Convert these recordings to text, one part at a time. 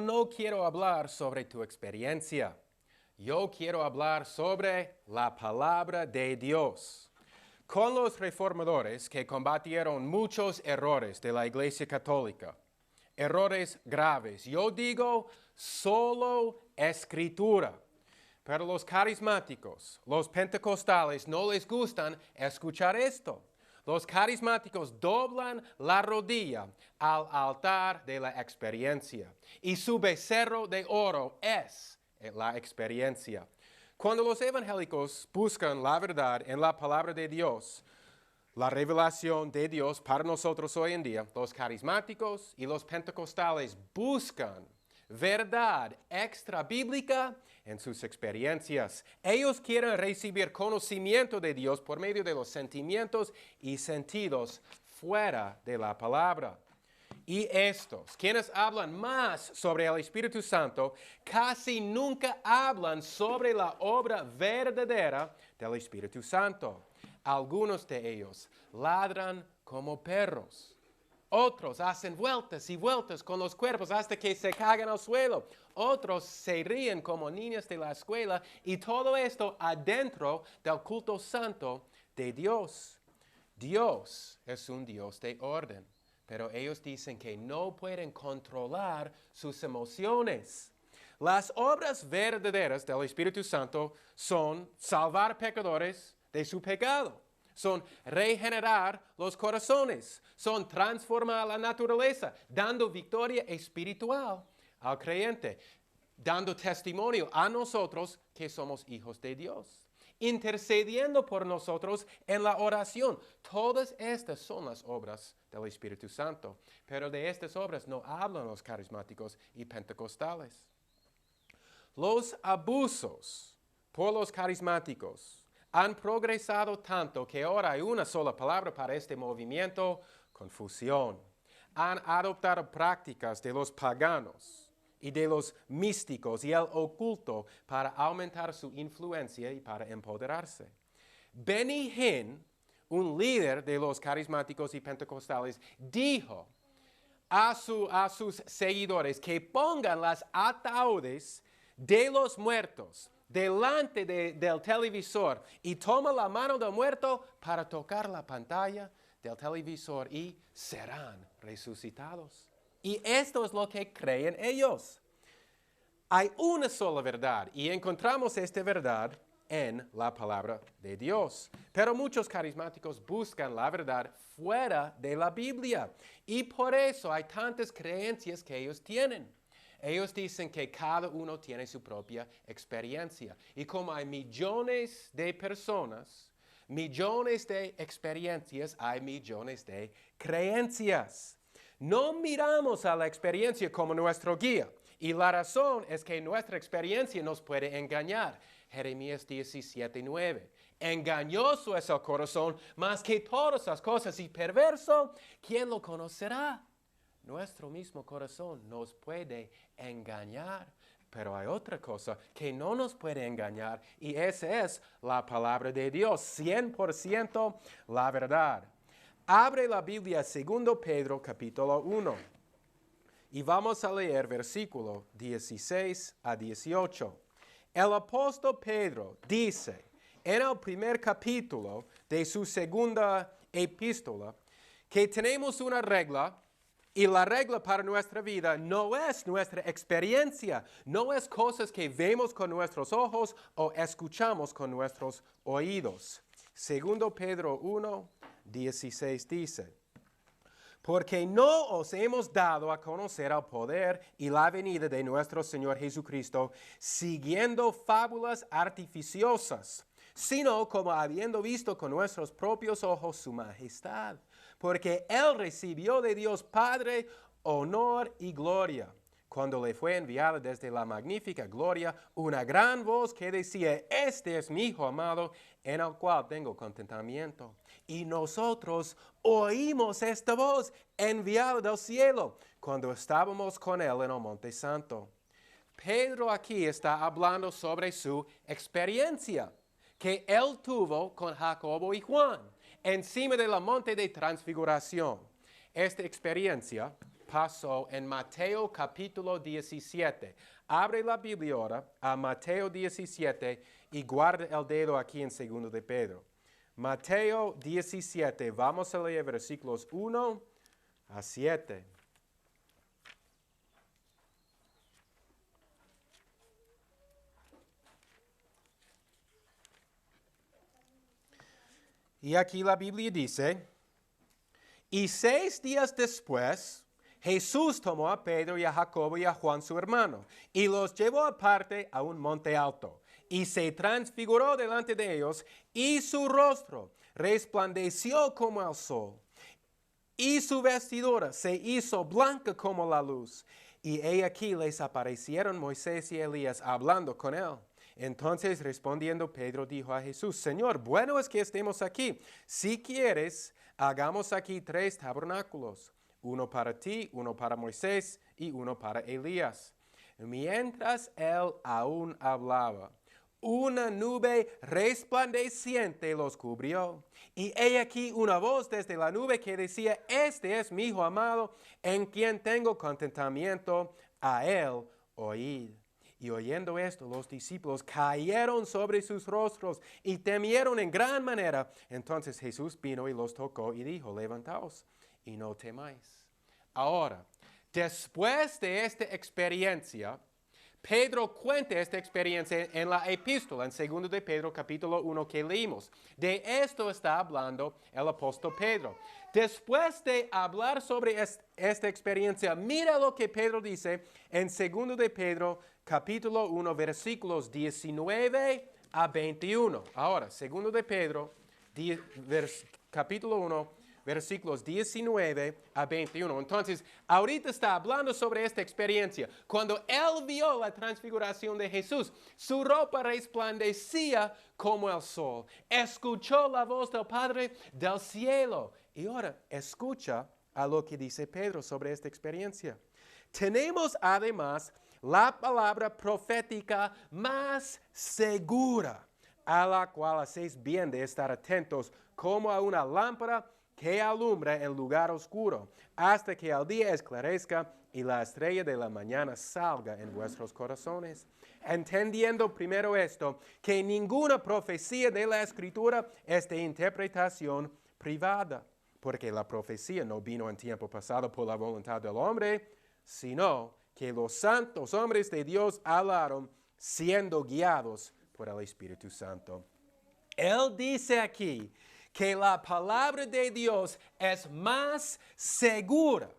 no quiero hablar sobre tu experiencia. Yo quiero hablar sobre la palabra de Dios. Con los reformadores que combatieron muchos errores de la Iglesia Católica, errores graves, yo digo solo escritura. Pero los carismáticos, los pentecostales no les gustan escuchar esto. Los carismáticos doblan la rodilla al altar de la experiencia y su becerro de oro es la experiencia. Cuando los evangélicos buscan la verdad en la palabra de Dios, la revelación de Dios para nosotros hoy en día, los carismáticos y los pentecostales buscan verdad extra bíblica en sus experiencias. Ellos quieren recibir conocimiento de Dios por medio de los sentimientos y sentidos fuera de la palabra. Y estos, quienes hablan más sobre el Espíritu Santo, casi nunca hablan sobre la obra verdadera del Espíritu Santo. Algunos de ellos ladran como perros. Otros hacen vueltas y vueltas con los cuerpos hasta que se cagan al suelo. Otros se ríen como niños de la escuela y todo esto adentro del culto santo de Dios. Dios es un Dios de orden, pero ellos dicen que no pueden controlar sus emociones. Las obras verdaderas del Espíritu Santo son salvar pecadores de su pecado. Son regenerar los corazones, son transformar la naturaleza, dando victoria espiritual al creyente, dando testimonio a nosotros que somos hijos de Dios, intercediendo por nosotros en la oración. Todas estas son las obras del Espíritu Santo, pero de estas obras no hablan los carismáticos y pentecostales. Los abusos por los carismáticos han progresado tanto que ahora hay una sola palabra para este movimiento: confusión. Han adoptado prácticas de los paganos y de los místicos y el oculto para aumentar su influencia y para empoderarse. Benny Hinn, un líder de los carismáticos y pentecostales, dijo a sus seguidores que pongan las ataúdes de los muertos delante del televisor y toma la mano del muerto para tocar la pantalla del televisor y serán resucitados. Y esto es lo que creen ellos. Hay una sola verdad y encontramos esta verdad en la palabra de Dios. Pero muchos carismáticos buscan la verdad fuera de la Biblia y por eso hay tantas creencias que ellos tienen. Ellos dicen que cada uno tiene su propia experiencia. Y como hay millones de personas, millones de experiencias, hay millones de creencias. No miramos a la experiencia como nuestro guía. Y la razón es que nuestra experiencia nos puede engañar. Jeremías 17:9. Engañoso es el corazón más que todas las cosas y perverso, ¿quién lo conocerá? Nuestro mismo corazón nos puede engañar, pero hay otra cosa que no nos puede engañar y esa es la palabra de Dios, 100% la verdad. Abre la Biblia, 2 Pedro capítulo 1 y vamos a leer versículo 16 a 18. El apóstol Pedro dice en el primer capítulo de su segunda epístola que tenemos una regla. Y la regla para nuestra vida no es nuestra experiencia, no es cosas que vemos con nuestros ojos o escuchamos con nuestros oídos. 2 Pedro 1, 16 dice, porque no os hemos dado a conocer el poder y la venida de nuestro Señor Jesucristo siguiendo fábulas artificiosas, sino como habiendo visto con nuestros propios ojos su majestad. Porque Él recibió de Dios Padre honor y gloria, cuando le fue enviada desde la magnífica gloria una gran voz que decía, este es mi Hijo amado, en el cual tengo contentamiento. Y nosotros oímos esta voz enviada del cielo, cuando estábamos con Él en el Monte Santo. Pedro aquí está hablando sobre su experiencia que Él tuvo con Jacobo y Juan encima del monte de transfiguración. Esta experiencia pasó en Mateo capítulo 17. Abre la Biblia ahora a Mateo 17 y guarda el dedo aquí en 2 de Pedro. Mateo 17, vamos a leer versículos 1 a 7. Y aquí la Biblia dice, y 6 días después, Jesús tomó a Pedro y a Jacobo y a Juan su hermano, y los llevó aparte a un monte alto, y se transfiguró delante de ellos, y su rostro resplandeció como el sol, y su vestidura se hizo blanca como la luz. Y he aquí les aparecieron Moisés y Elías hablando con él. Entonces respondiendo Pedro dijo a Jesús, Señor, bueno es que estemos aquí. Si quieres, hagamos aquí 3 tabernáculos, uno para ti, uno para Moisés y uno para Elías. Mientras él aún hablaba, una nube resplandeciente los cubrió. Y he aquí una voz desde la nube que decía, este es mi Hijo amado, en quien tengo contentamiento, a él oíd. Y oyendo esto, los discípulos cayeron sobre sus rostros y temieron en gran manera. Entonces Jesús vino y los tocó y dijo, levantaos y no temáis. Ahora, después de esta experiencia, Pedro cuenta esta experiencia en la epístola, en 2 de Pedro capítulo 1 que leímos. De esto está hablando el apóstol Pedro. Después de hablar sobre esta experiencia, mira lo que Pedro dice en 2 de Pedro capítulo 1 versículos 19 a 21. Ahora, 2 de Pedro capítulo 1 versículos 19 a 21. Entonces, ahorita está hablando sobre esta experiencia. Cuando él vio la transfiguración de Jesús, su ropa resplandecía como el sol. Escuchó la voz del Padre del cielo. Y ahora, escucha a lo que dice Pedro sobre esta experiencia. Tenemos además la palabra profética más segura, a la cual hacéis bien de estar atentos como a una lámpara que alumbra en lugar oscuro, hasta que el día esclarezca y la estrella de la mañana salga en vuestros corazones. Entendiendo primero esto, que ninguna profecía de la Escritura es de interpretación privada, porque la profecía no vino en tiempo pasado por la voluntad del hombre, sino que los santos hombres de Dios hablaron siendo guiados por el Espíritu Santo. Él dice aquí que la palabra de Dios es más segura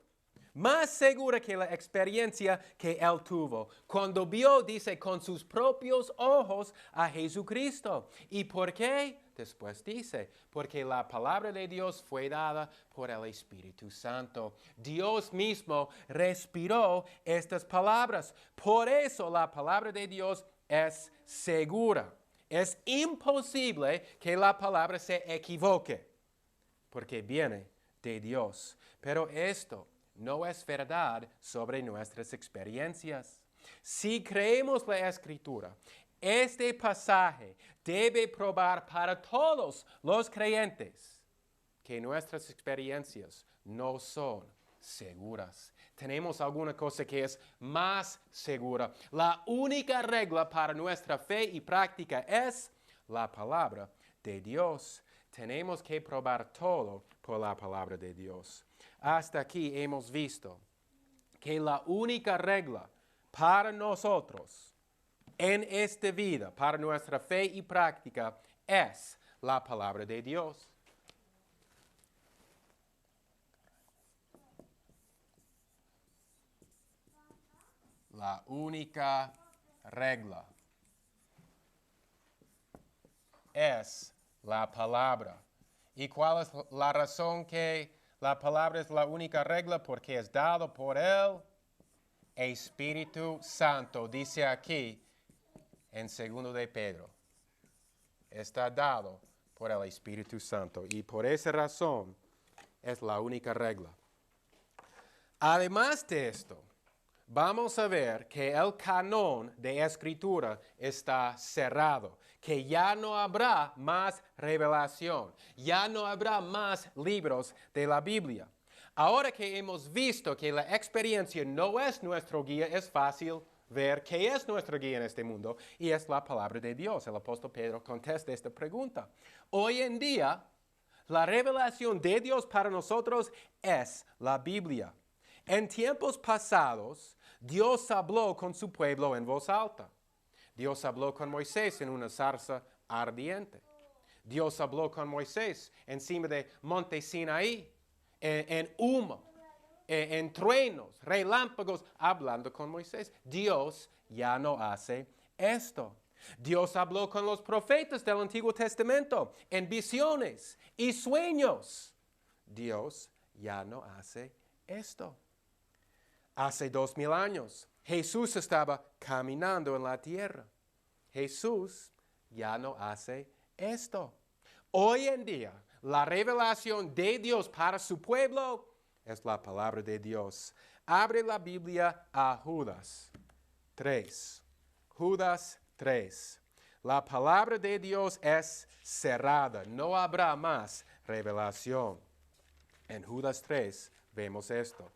que la experiencia que él tuvo. Cuando vio, dice, con sus propios ojos a Jesucristo. ¿Y por qué? Después dice, porque la palabra de Dios fue dada por el Espíritu Santo. Dios mismo respiró estas palabras. Por eso la palabra de Dios es segura. Es imposible que la palabra se equivoque, porque viene de Dios. Pero esto no es verdad sobre nuestras experiencias. Si creemos la Escritura, este pasaje debe probar para todos los creyentes que nuestras experiencias no son seguras. Tenemos alguna cosa que es más segura. La única regla para nuestra fe y práctica es la palabra de Dios. Tenemos que probar todo por la palabra de Dios. Hasta aquí hemos visto que la única regla para nosotros en esta vida, para nuestra fe y práctica, es la palabra de Dios. La única regla es la palabra. ¿Y cuál es la razón que la palabra es la única regla? Porque es dado por el Espíritu Santo. Dice aquí en 2 de Pedro. Está dado por el Espíritu Santo. Y por esa razón es la única regla. Además de esto, vamos a ver que el canon de Escritura está cerrado, que ya no habrá más revelación, ya no habrá más libros de la Biblia. Ahora que hemos visto que la experiencia no es nuestro guía, es fácil ver qué es nuestro guía en este mundo y es la palabra de Dios. El apóstol Pedro contesta esta pregunta. Hoy en día, la revelación de Dios para nosotros es la Biblia. En tiempos pasados, Dios habló con su pueblo en voz alta. Dios habló con Moisés en una zarza ardiente. Dios habló con Moisés encima de Monte Sinaí, en humo, en truenos, relámpagos, hablando con Moisés. Dios ya no hace esto. Dios habló con los profetas del Antiguo Testamento en visiones y sueños. Dios ya no hace esto. Hace 2000 años, Jesús estaba caminando en la tierra. Jesús ya no hace esto. Hoy en día, la revelación de Dios para su pueblo es la palabra de Dios. Abre la Biblia a Judas 3. Judas 3. La palabra de Dios es cerrada. No habrá más revelación. En Judas 3 vemos esto.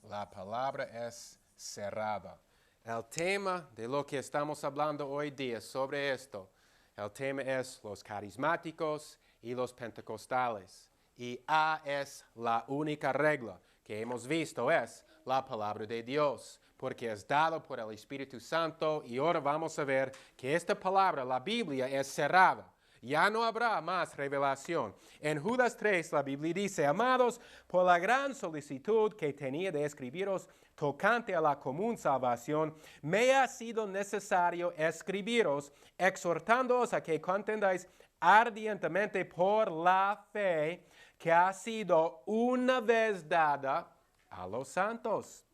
La palabra es cerrada. El tema de lo que estamos hablando hoy día sobre esto, el tema es los carismáticos y los pentecostales. Y A es la única regla que hemos visto, es la palabra de Dios, porque es dado por el Espíritu Santo. Y ahora vamos a ver que esta palabra, la Biblia, es cerrada. Ya no habrá más revelación. En Judas 3 la Biblia dice, amados, por la gran solicitud que tenía de escribiros tocante a la común salvación, me ha sido necesario escribiros, exhortándoos a que contendáis ardientemente por la fe que ha sido una vez dada a los santos.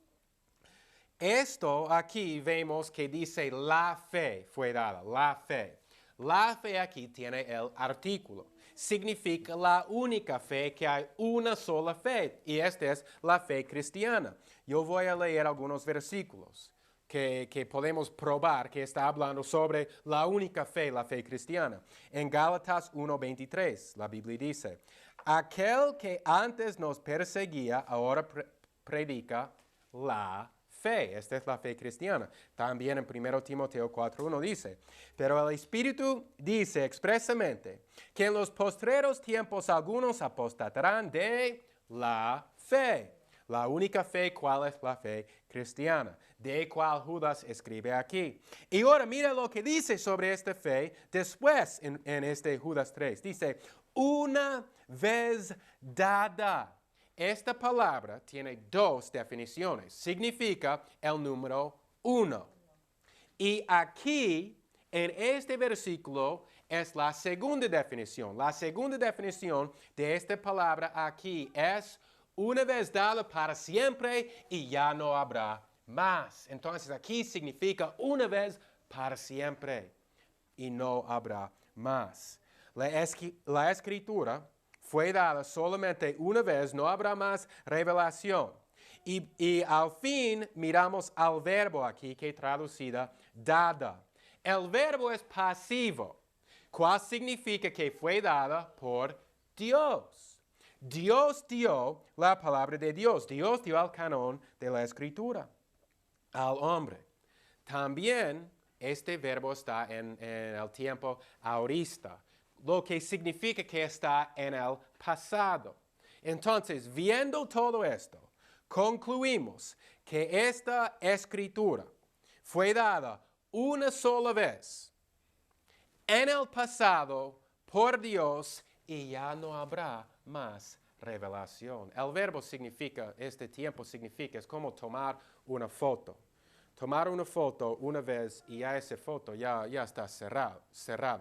Esto aquí vemos que dice la fe fue dada, la fe. La fe aquí tiene el artículo. Significa la única fe, que hay una sola fe, y esta es la fe cristiana. Yo voy a leer algunos versículos que podemos probar que está hablando sobre la única fe, la fe cristiana. En Gálatas 1:23, la Biblia dice, aquel que antes nos perseguía, ahora predica la fe. Esta es la fe cristiana. También en 1 Timoteo 4:1 dice, pero el Espíritu dice expresamente que en los postreros tiempos algunos apostatarán de la fe. La única fe, ¿cuál es la fe cristiana? De cual Judas escribe aquí. Y ahora mira lo que dice sobre esta fe después en este Judas 3. Dice, una vez dada. Esta palabra tiene dos definiciones. Significa el número 1. Y aquí, en este versículo, es la segunda definición. La segunda definición de esta palabra aquí es una vez dada para siempre y ya no habrá más. Entonces aquí significa una vez para siempre y no habrá más. La escritura fue dada solamente una vez, no habrá más revelación. Y al fin miramos al verbo aquí que traducida dada. El verbo es pasivo, cual significa que fue dada por Dios. Dios dio la palabra de Dios. Dios dio el canon de la escritura al hombre. También este verbo está en el tiempo aorista, lo que significa que está en el pasado. Entonces, viendo todo esto, concluimos que esta escritura fue dada una sola vez en el pasado por Dios y ya no habrá más revelación. El verbo significa, este tiempo significa, es como tomar una foto. Tomar una foto una vez y ya esa foto ya está cerrada,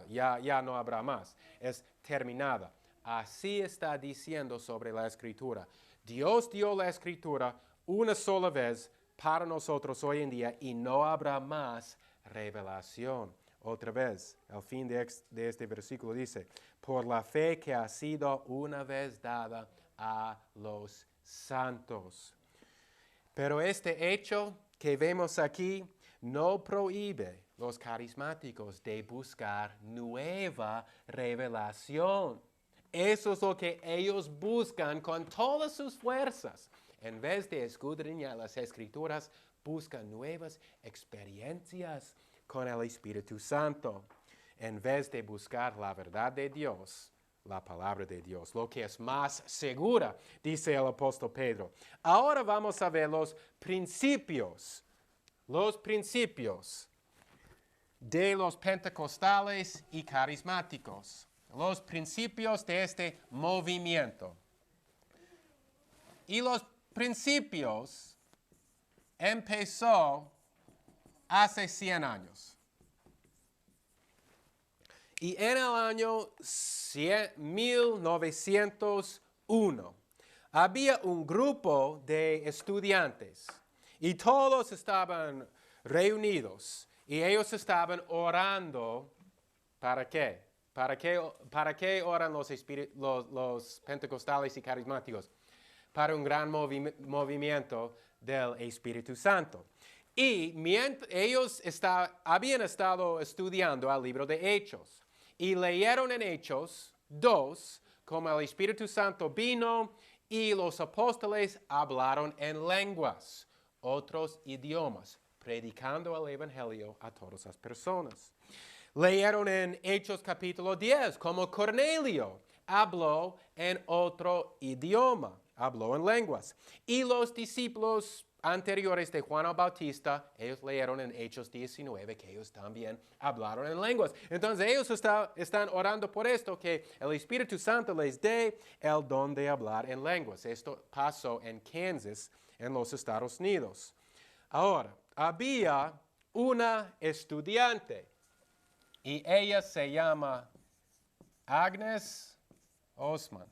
ya no habrá más, es terminada. Así está diciendo sobre la escritura. Dios dio la escritura una sola vez para nosotros hoy en día y no habrá más revelación. Otra vez, al fin de este versículo dice, por la fe que ha sido una vez dada a los santos. Pero este hecho que vemos aquí no prohíbe los carismáticos de buscar nueva revelación. Eso es lo que ellos buscan con todas sus fuerzas. En vez de escudriñar las Escrituras, buscan nuevas experiencias con el Espíritu Santo. En vez de buscar la verdad de Dios, la palabra de Dios, lo que es más segura, dice el apóstol Pedro. Ahora vamos a ver los principios de los pentecostales y carismáticos, los principios de este movimiento. Y los principios empezó hace 100 años. Y en el año 1901 había un grupo de estudiantes y todos estaban reunidos y ellos estaban orando. ¿Para qué? ¿Para qué oran los pentecostales y carismáticos? Para un gran movimiento del Espíritu Santo. Y ellos habían estado estudiando el libro de Hechos y leyeron en Hechos 2 como el Espíritu Santo vino y los apóstoles hablaron en lenguas, otros idiomas, predicando el Evangelio a todas las personas. Leyeron en Hechos capítulo 10 como Cornelio habló en otro idioma, habló en lenguas. Y los discípulos anteriores de Juan el Bautista, ellos leyeron en Hechos 19 que ellos también hablaron en lenguas. Entonces ellos están orando por esto, que el Espíritu Santo les dé el don de hablar en lenguas. Esto pasó en Kansas, en los Estados Unidos. Ahora, había una estudiante y ella se llama Agnes Osman.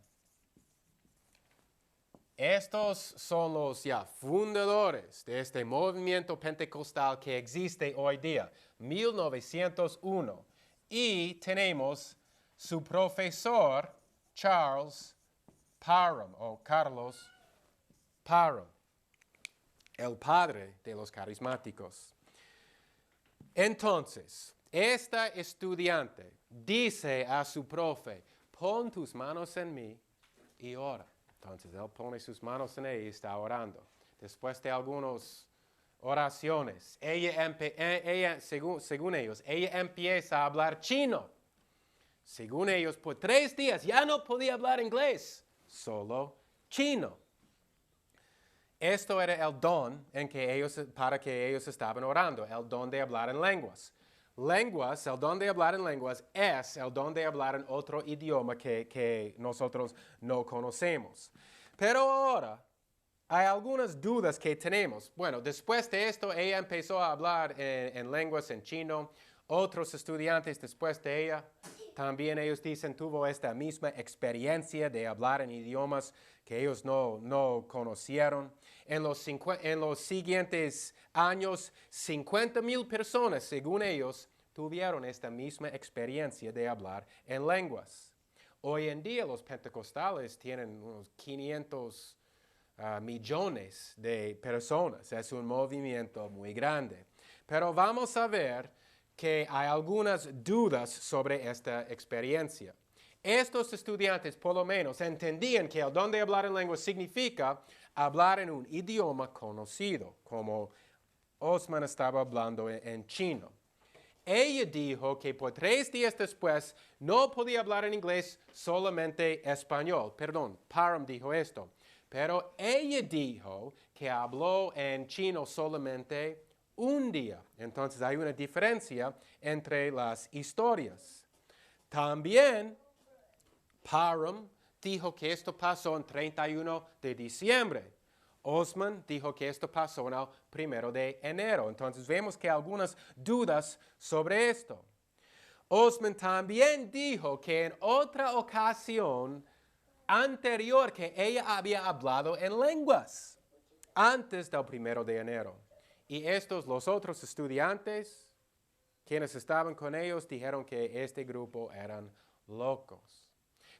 Estos son los fundadores de este movimiento pentecostal que existe hoy día, 1901. Y tenemos su profesor, Charles Parham, o Carlos Parham, el padre de los carismáticos. Entonces, esta estudiante dice a su profe, pon tus manos en mí y ora. Entonces, él pone sus manos en ella y está orando. Después de algunas oraciones, según ellos, ella empieza a hablar chino. Según ellos, por 3 días ya no podía hablar inglés, solo chino. Esto era el don para que ellos estaban orando, el don de hablar en lenguas. El don de hablar en lenguas es el don de hablar en otro idioma que nosotros no conocemos. Pero ahora hay algunas dudas que tenemos. Bueno, después de esto ella empezó a hablar en lenguas en chino. Otros estudiantes después de ella, también ellos dicen, tuvo esta misma experiencia de hablar en idiomas que ellos no conocieron. En los siguientes años, 50,000 personas, según ellos, tuvieron esta misma experiencia de hablar en lenguas. Hoy en día los pentecostales tienen unos 500 millones de personas. Es un movimiento muy grande. Pero vamos a ver que hay algunas dudas sobre esta experiencia. Estos estudiantes, por lo menos, entendían que el don de hablar en lengua significa hablar en un idioma conocido, como Osman estaba hablando en chino. Ella dijo que por 3 días después no podía hablar en inglés, solamente español. Perdón, Parham dijo esto. Pero ella dijo que habló en chino solamente un día. Entonces hay una diferencia entre las historias. También Parham dijo que esto pasó el 31 de diciembre. Osman dijo que esto pasó el 1 de enero. Entonces vemos que hay algunas dudas sobre esto. Osman también dijo que en otra ocasión anterior que ella había hablado en lenguas antes del 1 de enero. Y los otros estudiantes, quienes estaban con ellos, dijeron que este grupo eran locos.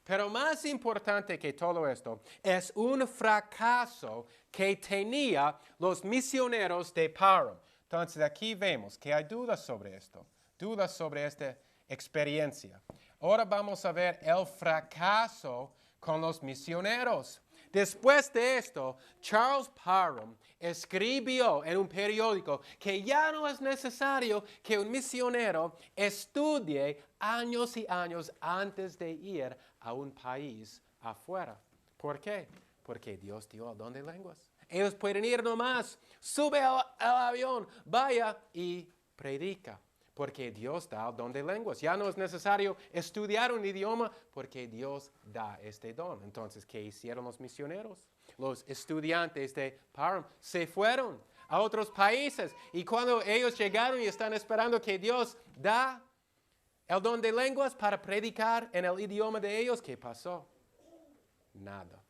Pero más importante que todo esto es un fracaso que tenía los misioneros de Parham. Entonces aquí vemos que hay dudas sobre esto, dudas sobre esta experiencia. Ahora vamos a ver el fracaso con los misioneros. Después de esto, Charles Parham escribió en un periódico que ya no es necesario que un misionero estudie años y años antes de ir a un país afuera. ¿Por qué? Porque Dios dio el don de lenguas. Ellos pueden ir nomás, sube al avión, vaya y predica. Porque Dios da el don de lenguas. Ya no es necesario estudiar un idioma porque Dios da este don. Entonces, ¿qué hicieron los misioneros? Los estudiantes de Parham se fueron a otros países. Y cuando ellos llegaron y están esperando que Dios da el don de lenguas para predicar en el idioma de ellos, ¿qué pasó? Nada.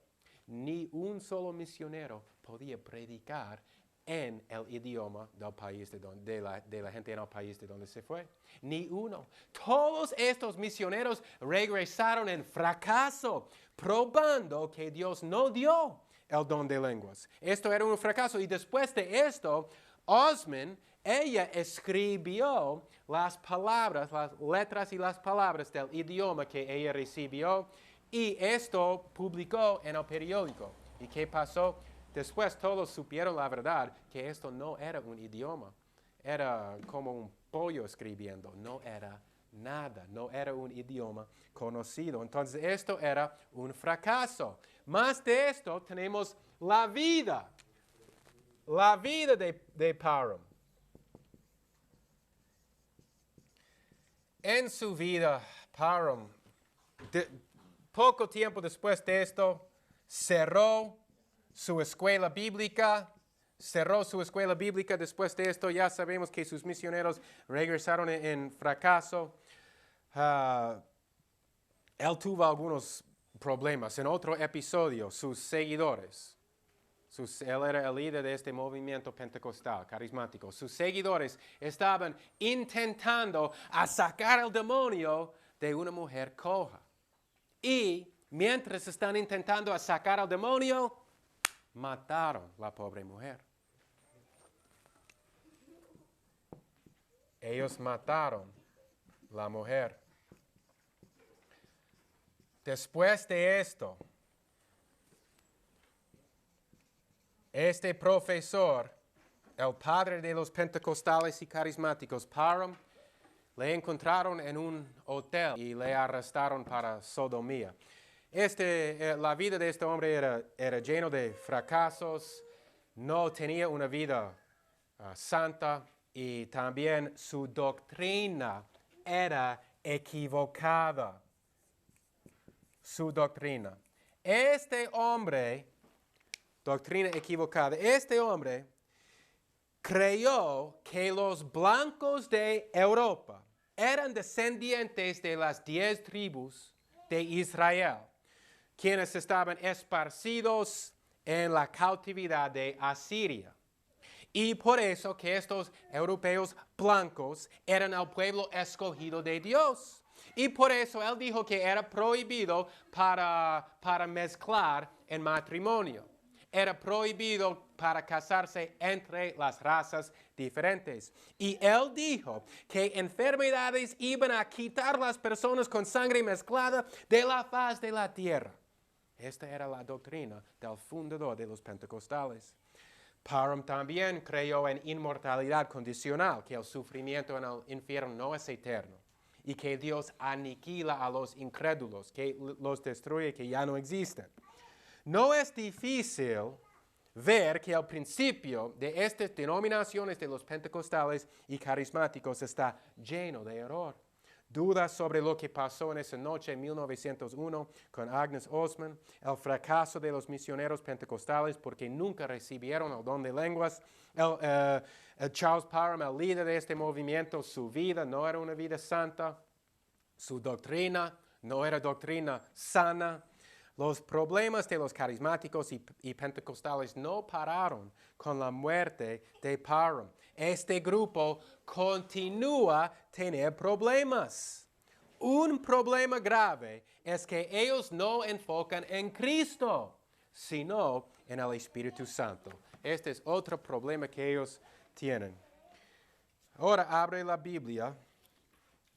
Ni un solo misionero podía predicar en el idioma del país de la gente en el país de donde se fue. Ni uno. Todos estos misioneros regresaron en fracaso, probando que Dios no dio el don de lenguas. Esto era un fracaso. Y después de esto, Osman, ella escribió las palabras, las letras y las palabras del idioma que ella recibió. Y esto publicó en el periódico. ¿Y qué pasó? Después todos supieron la verdad, que esto no era un idioma. Era como un pollo escribiendo. No era nada. No era un idioma conocido. Entonces esto era un fracaso. Más de esto tenemos la vida. La vida de Parham. En su vida, Parham, poco tiempo después de esto, cerró su escuela bíblica. Después de esto, ya sabemos que sus misioneros regresaron en fracaso. Él tuvo algunos problemas. En otro episodio, sus seguidores, él era el líder de este movimiento pentecostal, carismático. Sus seguidores estaban intentando sacar al demonio de una mujer coja. Y mientras están intentando sacar al demonio, mataron a la pobre mujer. Ellos mataron a la mujer. Después de esto, este profesor, el padre de los pentecostales y carismáticos, Parham, le encontraron en un hotel y le arrestaron para sodomía. La vida de este hombre era lleno de fracasos, no tenía una vida santa y también su doctrina era equivocada. Su doctrina. Doctrina equivocada. Este hombre creyó que los blancos de Europa eran descendientes de las 10 tribus de Israel, quienes estaban esparcidos en la cautividad de Asiria. Y por eso que estos europeos blancos eran el pueblo escogido de Dios. Y por eso él dijo que era prohibido para mezclar en matrimonio. Era prohibido para casarse entre las razas diferentes. Y él dijo que enfermedades iban a quitar las personas con sangre mezclada de la faz de la tierra. Esta era la doctrina del fundador de los pentecostales. Parham también creyó en inmortalidad condicional, que el sufrimiento en el infierno no es eterno y que Dios aniquila a los incrédulos, que los destruye, que ya no existen. No es difícil ver que el principio de estas denominaciones de los pentecostales y carismáticos está lleno de error. Dudas sobre lo que pasó en esa noche en 1901 con Agnes Osman, el fracaso de los misioneros pentecostales porque nunca recibieron el don de lenguas. Charles Parham, el líder de este movimiento, su vida no era una vida santa, su doctrina no era doctrina sana. Los problemas de los carismáticos y pentecostales no pararon con la muerte de Parham. Este grupo continúa a tener problemas. Un problema grave es que ellos no enfocan en Cristo, sino en el Espíritu Santo. Este es otro problema que ellos tienen. Ahora abre la Biblia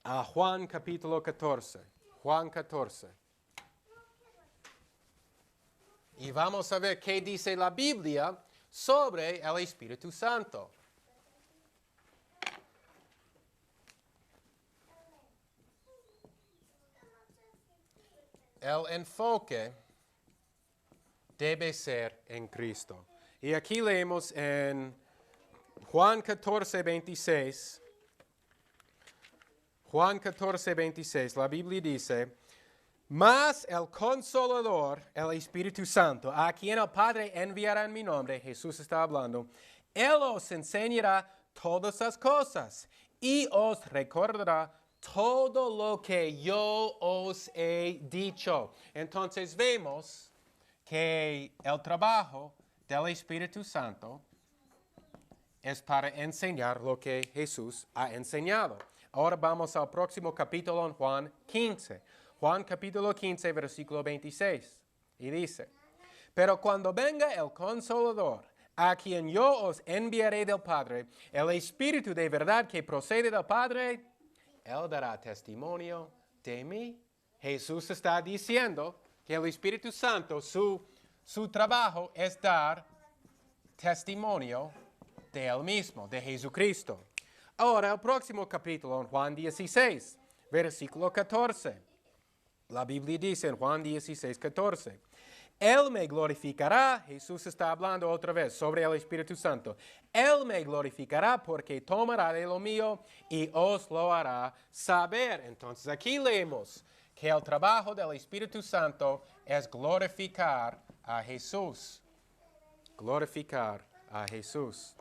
a Juan capítulo 14. Juan 14. Y vamos a ver qué dice la Biblia sobre el Espíritu Santo. El enfoque debe ser en Cristo. Y aquí leemos en Juan 14, 26. Juan 14, 26, la Biblia dice, mas el Consolador, el Espíritu Santo, a quien el Padre enviará en mi nombre, Jesús está hablando, Él os enseñará todas las cosas y os recordará todo lo que yo os he dicho. Entonces vemos que el trabajo del Espíritu Santo es para enseñar lo que Jesús ha enseñado. Ahora vamos al próximo capítulo en Juan 15. Juan capítulo 15, versículo 26. Y dice, pero cuando venga el Consolador, a quien yo os enviaré del Padre, el Espíritu de verdad que procede del Padre, Él dará testimonio de mí. Jesús está diciendo que el Espíritu Santo, su trabajo es dar testimonio de Él mismo, de Jesucristo. Ahora el próximo capítulo en Juan 16, versículo 14. La Biblia dice en Juan 16, 14. Él me glorificará, Jesús está hablando otra vez sobre el Espíritu Santo. Él me glorificará porque tomará de lo mío y os lo hará saber. Entonces aquí leemos que el trabajo del Espíritu Santo es glorificar a Jesús. Glorificar a Jesús.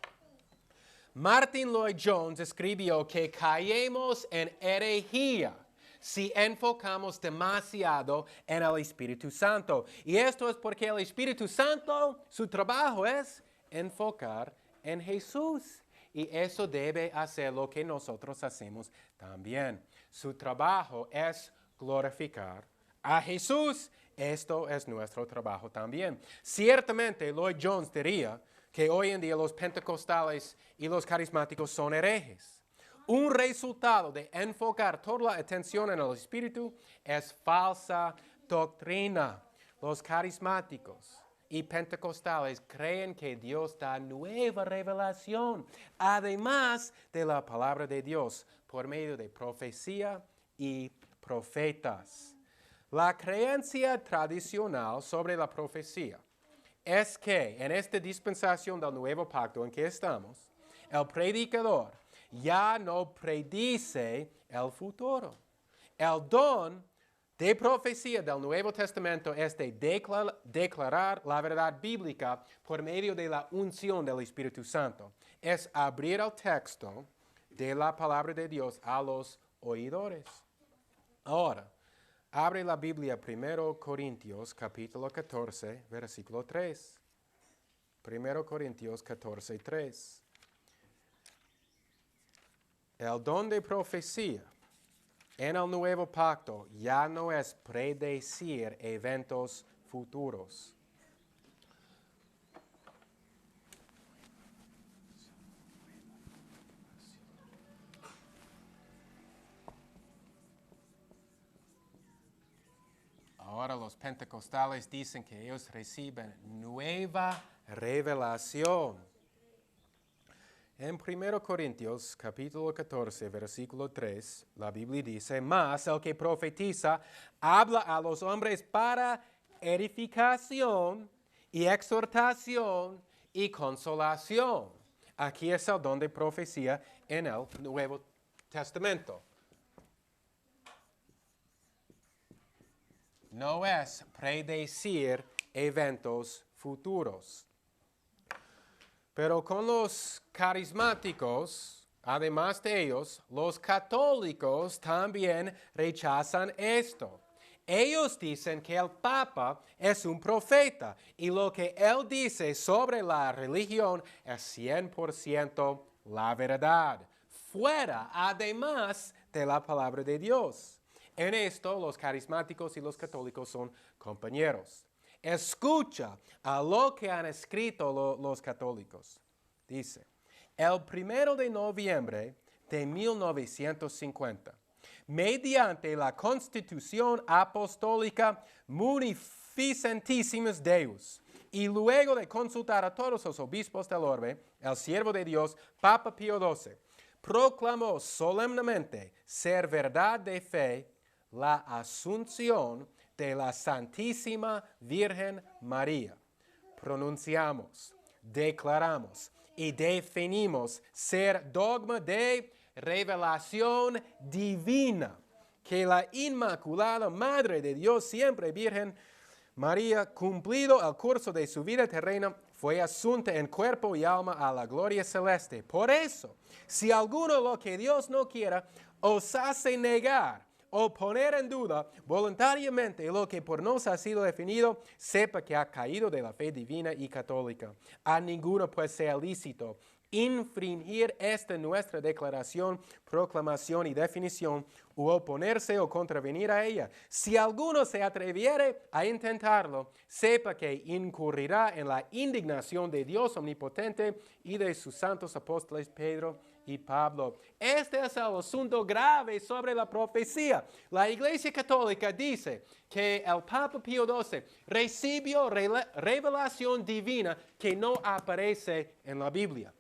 Martin Lloyd Jones escribió que caemos en herejía si enfocamos demasiado en el Espíritu Santo. Y esto es porque el Espíritu Santo, su trabajo es enfocar en Jesús. Y eso debe hacer lo que nosotros hacemos también. Su trabajo es glorificar a Jesús. Esto es nuestro trabajo también. Ciertamente Lloyd Jones diría que hoy en día los pentecostales y los carismáticos son herejes. Un resultado de enfocar toda la atención en el Espíritu es falsa doctrina. Los carismáticos y pentecostales creen que Dios da nueva revelación, además de la palabra de Dios, por medio de profecía y profetas. La creencia tradicional sobre la profecía es que en esta dispensación del nuevo pacto en que estamos, el predicador ya no predice el futuro. El don de profecía del Nuevo Testamento es de declarar la verdad bíblica por medio de la unción del Espíritu Santo. Es abrir el texto de la palabra de Dios a los oidores. Ahora, abre la Biblia 1 Corintios capítulo 14, versículo 3. 1 Corintios 14, 3. El don de profecía en el nuevo pacto ya no es predecir eventos futuros. Ahora los pentecostales dicen que ellos reciben nueva revelación. En 1 Corintios capítulo 14, versículo 3, la Biblia dice, mas el que profetiza habla a los hombres para edificación y exhortación y consolación. Aquí es el don de profecía en el Nuevo Testamento. No es predecir eventos futuros. Pero con los carismáticos, además de ellos, los católicos también rechazan esto. Ellos dicen que el Papa es un profeta y lo que él dice sobre la religión es 100% la verdad, fuera además de la palabra de Dios. En esto, los carismáticos y los católicos son compañeros. Escucha a lo que han escrito los católicos. Dice, el 1 de noviembre de 1950, mediante la Constitución Apostólica Munificentissimus Deus, y luego de consultar a todos los obispos del orbe, el siervo de Dios, Papa Pío XII, proclamó solemnemente ser verdad de fe la asunción de la Santísima Virgen María. Pronunciamos, declaramos y definimos ser dogma de revelación divina, que la Inmaculada Madre de Dios, siempre Virgen María, cumplido el curso de su vida terrena, fue asunta en cuerpo y alma a la gloria celeste. Por eso, si alguno lo que Dios no quiera os hace negar o poner en duda voluntariamente lo que por nos ha sido definido, sepa que ha caído de la fe divina y católica. A ninguno pues sea lícito infringir esta nuestra declaración, proclamación y definición, u oponerse o contravenir a ella. Si alguno se atreviere a intentarlo, sepa que incurrirá en la indignación de Dios omnipotente y de sus santos apóstoles Pedro y Pablo. Este es el asunto grave sobre la profecía. La Iglesia Católica dice que el Papa Pío XII recibió revelación divina que no aparece en la Biblia.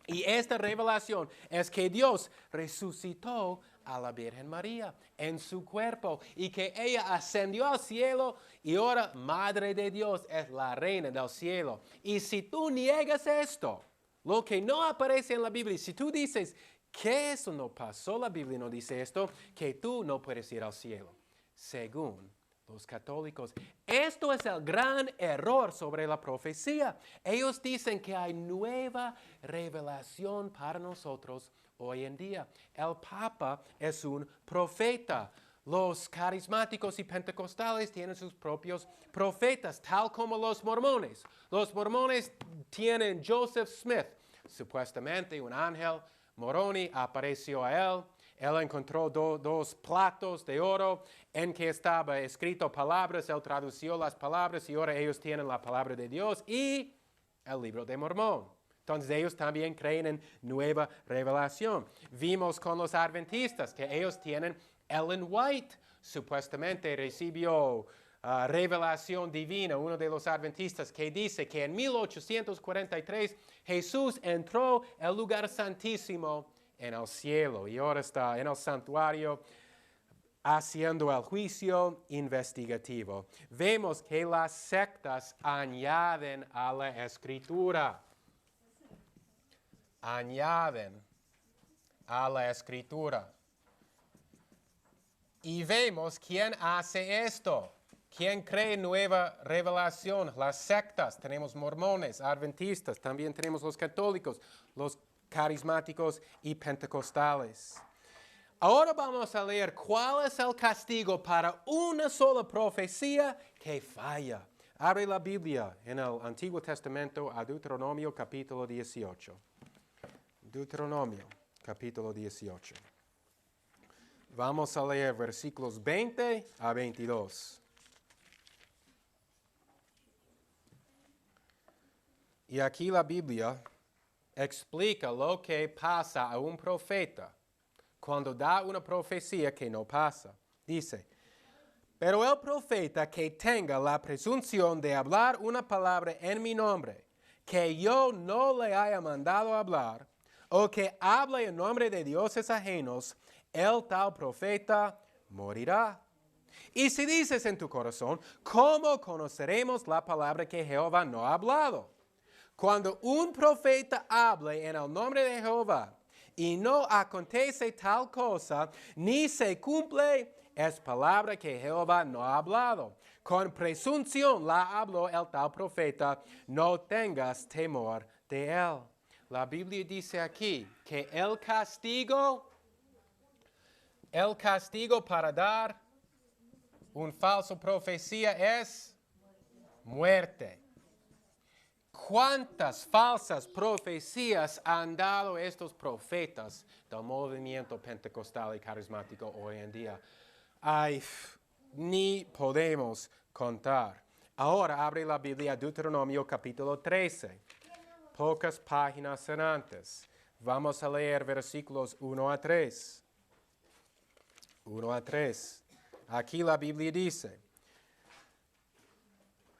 Y esta revelación es que Dios resucitó a la Virgen María en su cuerpo y que ella ascendió al cielo y ahora Madre de Dios es la reina del cielo. Y si tú niegas esto, lo que no aparece en la Biblia, si tú dices que eso no pasó, la Biblia no dice esto, que tú no puedes ir al cielo, según los católicos. Esto es el gran error sobre la profecía. Ellos dicen que hay nueva revelación para nosotros hoy en día. El Papa es un profeta. Los carismáticos y pentecostales tienen sus propios profetas, tal como los mormones. Los mormones tienen Joseph Smith, supuestamente un ángel. Moroni apareció a él. Él encontró dos platos de oro en que estaba escrito palabras. Él tradució las palabras y ahora ellos tienen la palabra de Dios y el libro de Mormón. Entonces ellos también creen en nueva revelación. Vimos con los adventistas que ellos tienen Ellen White. Supuestamente recibió revelación divina, uno de los adventistas, que dice que en 1843 Jesús entró al lugar santísimo en el cielo y ahora está en el santuario haciendo el juicio investigativo. Vemos que las sectas añaden a la escritura. Añaden a la escritura. Y vemos quién hace esto. ¿Quién cree nueva revelación? Las sectas. Tenemos mormones, adventistas, también tenemos los católicos, los carismáticos y pentecostales. Ahora vamos a leer cuál es el castigo para una sola profecía que falla. Abre la Biblia en el Antiguo Testamento a Deuteronomio capítulo 18. Deuteronomio capítulo 18. Vamos a leer versículos 20 a 22. Y aquí la Biblia explica lo que pasa a un profeta cuando da una profecía que no pasa. Dice, pero el profeta que tenga la presunción de hablar una palabra en mi nombre, que yo no le haya mandado hablar, o que hable en nombre de dioses ajenos, el tal profeta morirá. Y si dices en tu corazón, ¿cómo conoceremos la palabra que Jehová no ha hablado? Cuando un profeta hable en el nombre de Jehová y no acontece tal cosa, ni se cumple, es palabra que Jehová no ha hablado. Con presunción la habló el tal profeta, no tengas temor de él. La Biblia dice aquí que el castigo para dar una falsa profecía es muerte. ¿Cuántas falsas profecías han dado estos profetas del movimiento pentecostal y carismático hoy en día? Ay, ni podemos contar. Ahora abre la Biblia, Deuteronomio capítulo 13. Pocas páginas antes. Vamos a leer versículos 1 a 3. 1 a 3. Aquí la Biblia dice: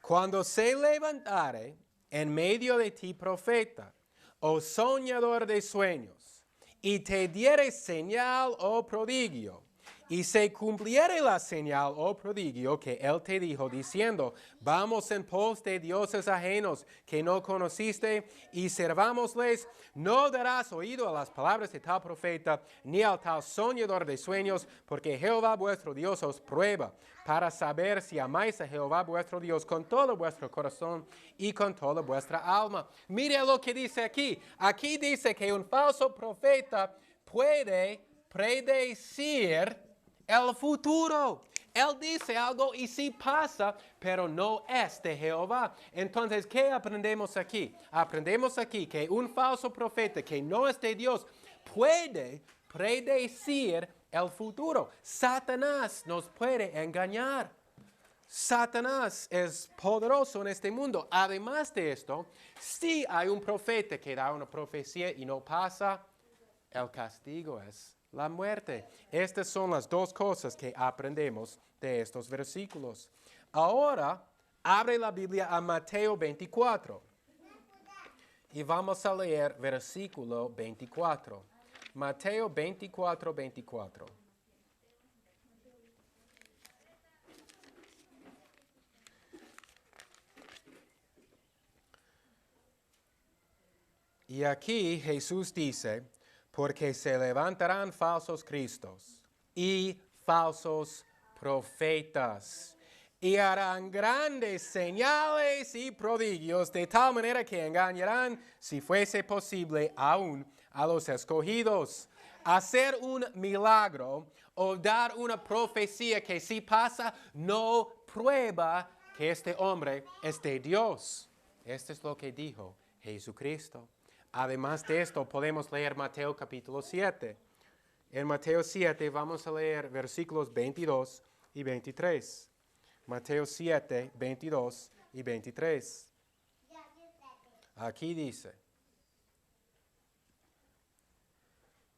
Cuando se levantare en medio de ti profeta, o soñador de sueños, y te diere señal o prodigio, y se cumpliere la señal o prodigio que él te dijo, diciendo: vamos en pos de dioses ajenos que no conociste, y servámosles, no darás oído a las palabras de tal profeta, ni al tal soñador de sueños, porque Jehová vuestro Dios os prueba, para saber si amáis a Jehová vuestro Dios con todo vuestro corazón y con toda vuestra alma. Mire lo que dice aquí. Aquí dice que un falso profeta puede predecir el futuro. Él dice algo y sí pasa, pero no es de Jehová. Entonces, ¿qué aprendemos aquí? Aprendemos aquí que un falso profeta que no es de Dios puede predecir el futuro. Satanás nos puede engañar. Satanás es poderoso en este mundo. Además de esto, si hay un profeta que da una profecía y no pasa, el castigo es la muerte. Estas son las dos cosas que aprendemos de estos versículos. Ahora, abre la Biblia a Mateo 24. Y vamos a leer versículo 24. Mateo 24, 24. Y aquí Jesús dice: porque se levantarán falsos cristos y falsos profetas, y harán grandes señales y prodigios, de tal manera que engañarán, si fuese posible, aún a los escogidos. Hacer un milagro o dar una profecía que si pasa, no prueba que este hombre es de Dios. Esto es lo que dijo Jesucristo. Además de esto, podemos leer Mateo capítulo 7. En Mateo 7 vamos a leer versículos 22 y 23. Mateo 7, 22 y 23. Aquí dice: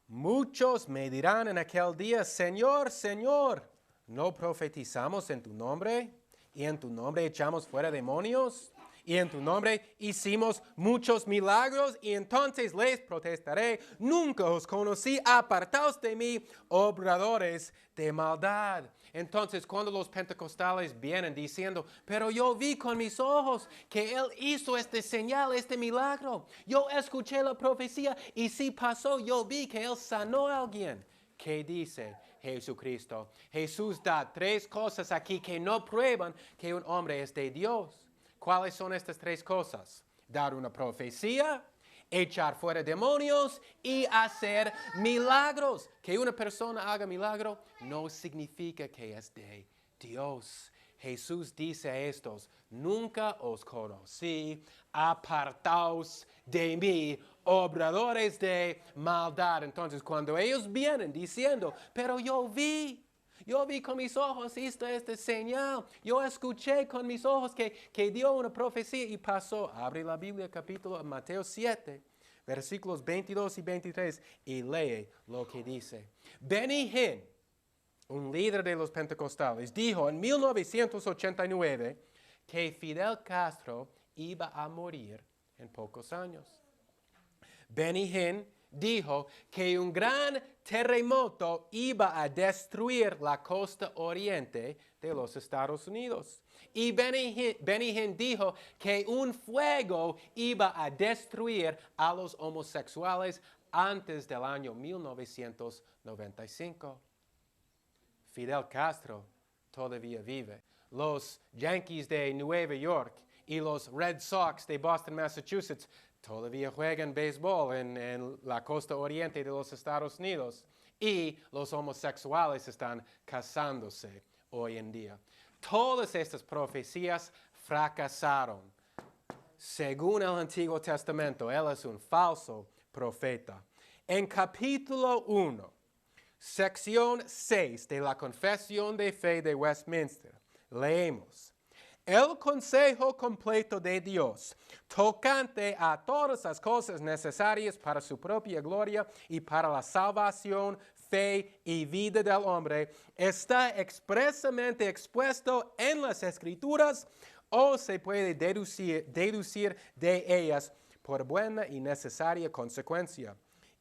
muchos me dirán en aquel día: Señor, Señor, ¿no profetizamos en tu nombre? ¿Y en tu nombre echamos fuera demonios? Y en tu nombre hicimos muchos milagros. Y entonces les protestaré: nunca os conocí, apartaos de mí, obradores de maldad. Entonces, cuando los pentecostales vienen diciendo: pero yo vi con mis ojos que él hizo este señal, este milagro, yo escuché la profecía y sí pasó, yo vi que él sanó a alguien. ¿Qué dice Jesucristo? Jesús da tres cosas aquí que no prueban que un hombre es de Dios. ¿Cuáles son estas tres cosas? Dar una profecía, echar fuera demonios y hacer milagros. Que una persona haga milagro no significa que es de Dios. Jesús dice a estos: nunca os conocí, apartaos de mí, obradores de maldad. Entonces, cuando ellos vienen diciendo: pero yo vi con mis ojos esta señal, yo escuché con mis ojos que dio una profecía y pasó. Abre la Biblia, capítulo Mateo 7, versículos 22 y 23, y lee lo que dice. Benny Hinn, un líder de los pentecostales, dijo en 1989 que Fidel Castro iba a morir en pocos años. Benny Hinn dijo que un gran terremoto iba a destruir la costa oriente de los Estados Unidos. Y Benny Hinn dijo que un fuego iba a destruir a los homosexuales antes del año 1995. Fidel Castro todavía vive. Los Yankees de Nueva York y los Red Sox de Boston, Massachusetts, todavía juegan béisbol en la costa oriente de los Estados Unidos. Y los homosexuales están casándose hoy en día. Todas estas profecías fracasaron. Según el Antiguo Testamento, él es un falso profeta. En capítulo 1, Sección 6 de la Confesión de Fe de Westminster. Leemos. El consejo completo de Dios, tocante a todas las cosas necesarias para su propia gloria y para la salvación, fe y vida del hombre, está expresamente expuesto en las Escrituras o se puede deducir de ellas por buena y necesaria consecuencia.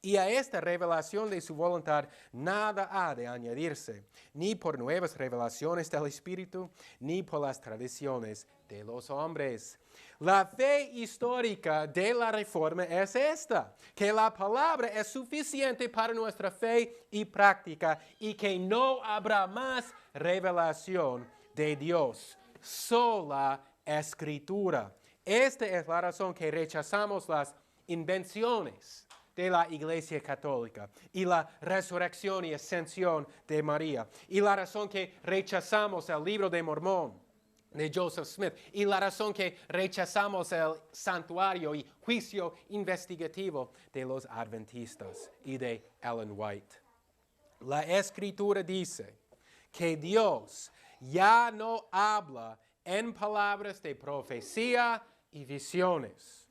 Y a esta revelación de su voluntad nada ha de añadirse, ni por nuevas revelaciones del Espíritu, ni por las tradiciones de los hombres. La fe histórica de la Reforma es esta, que la palabra es suficiente para nuestra fe y práctica y que no habrá más revelación de Dios, sola Escritura. Esta es la razón que rechazamos las invenciones de la Iglesia Católica y la resurrección y ascensión de María, y la razón que rechazamos el Libro de Mormón de Joseph Smith, y la razón que rechazamos el santuario y juicio investigativo de los adventistas y de Ellen White. La Escritura dice que Dios ya no habla en palabras de profecía y visiones.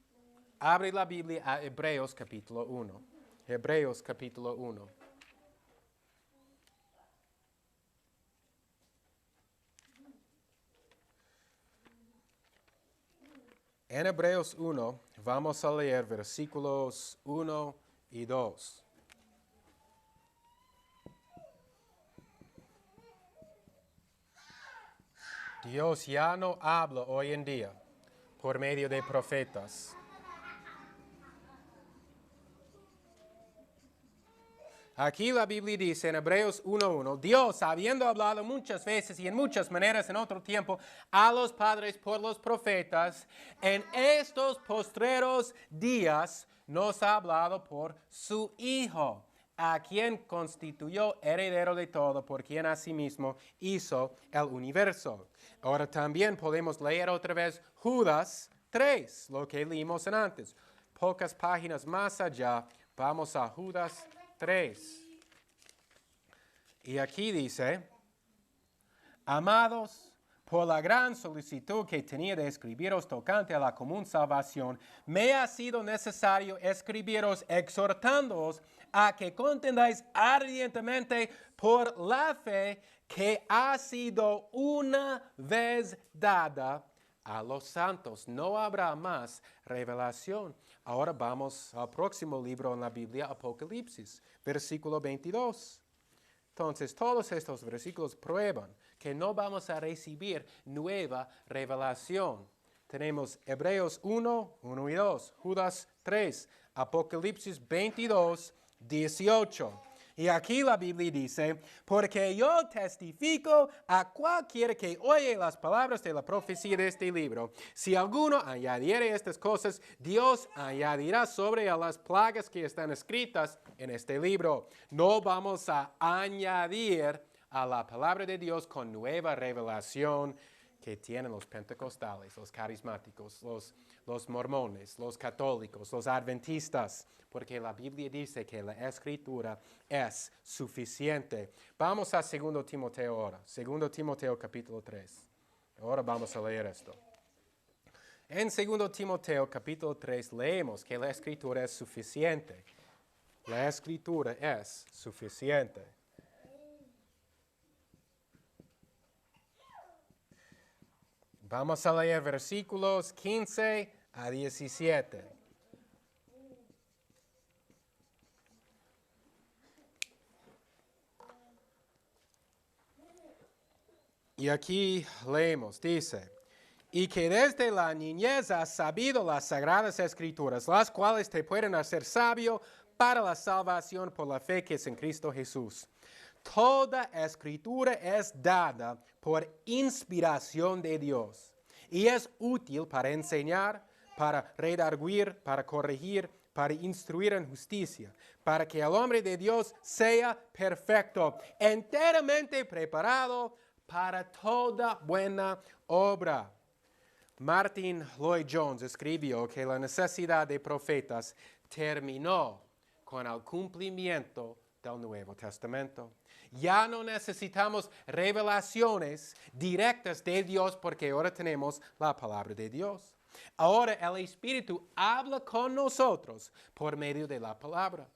Abre la Biblia a Hebreos capítulo 1. Hebreos capítulo 1. En Hebreos 1 vamos a leer versículos 1 y 2. Dios ya no habla hoy en día por medio de profetas. Aquí la Biblia dice en Hebreos 1:1, Dios, habiendo hablado muchas veces y en muchas maneras en otro tiempo a los padres por los profetas, en estos postreros días nos ha hablado por su Hijo, a quien constituyó heredero de todo, por quien asimismo hizo el universo. Ahora también podemos leer otra vez Judas 3, lo que leímos antes. Pocas páginas más allá, vamos a Judas 3. Y aquí dice, amados, por la gran solicitud que tenía de escribiros tocante a la común salvación, me ha sido necesario escribiros exhortándoos a que contendáis ardientemente por la fe que ha sido una vez dada a los santos. No habrá más revelación. Ahora vamos al próximo libro en la Biblia, Apocalipsis, versículo 22. Entonces, todos estos versículos prueban que no vamos a recibir nueva revelación. Tenemos Hebreos 1, 1 y 2, Judas 3, Apocalipsis 22, 18. Y aquí la Biblia dice, porque yo testifico a cualquiera que oye las palabras de la profecía de este libro. Si alguno añadiere estas cosas, Dios añadirá sobre él las plagas que están escritas en este libro. No vamos a añadir a la palabra de Dios con nueva revelación que tienen los pentecostales, los carismáticos, los mormones, los católicos, los adventistas, porque la Biblia dice que la Escritura es suficiente. Vamos a 2 Timoteo ahora, 2 Timoteo capítulo 3. Ahora vamos a leer esto. En 2 Timoteo capítulo 3 leemos que la Escritura es suficiente. La Escritura es suficiente. Vamos a leer versículos 15 a 17. Y aquí leemos, dice, y que desde la niñez has sabido las sagradas escrituras, las cuales te pueden hacer sabio para la salvación por la fe que es en Cristo Jesús. Toda escritura es dada por inspiración de Dios y es útil para enseñar, para redarguir, para corregir, para instruir en justicia, para que el hombre de Dios sea perfecto, enteramente preparado para toda buena obra. Martin Lloyd-Jones escribió que la necesidad de profetas terminó con el cumplimiento del Nuevo Testamento. Ya no necesitamos revelaciones directas de Dios porque ahora tenemos la palabra de Dios. Ahora el Espíritu habla con nosotros por medio de la palabra.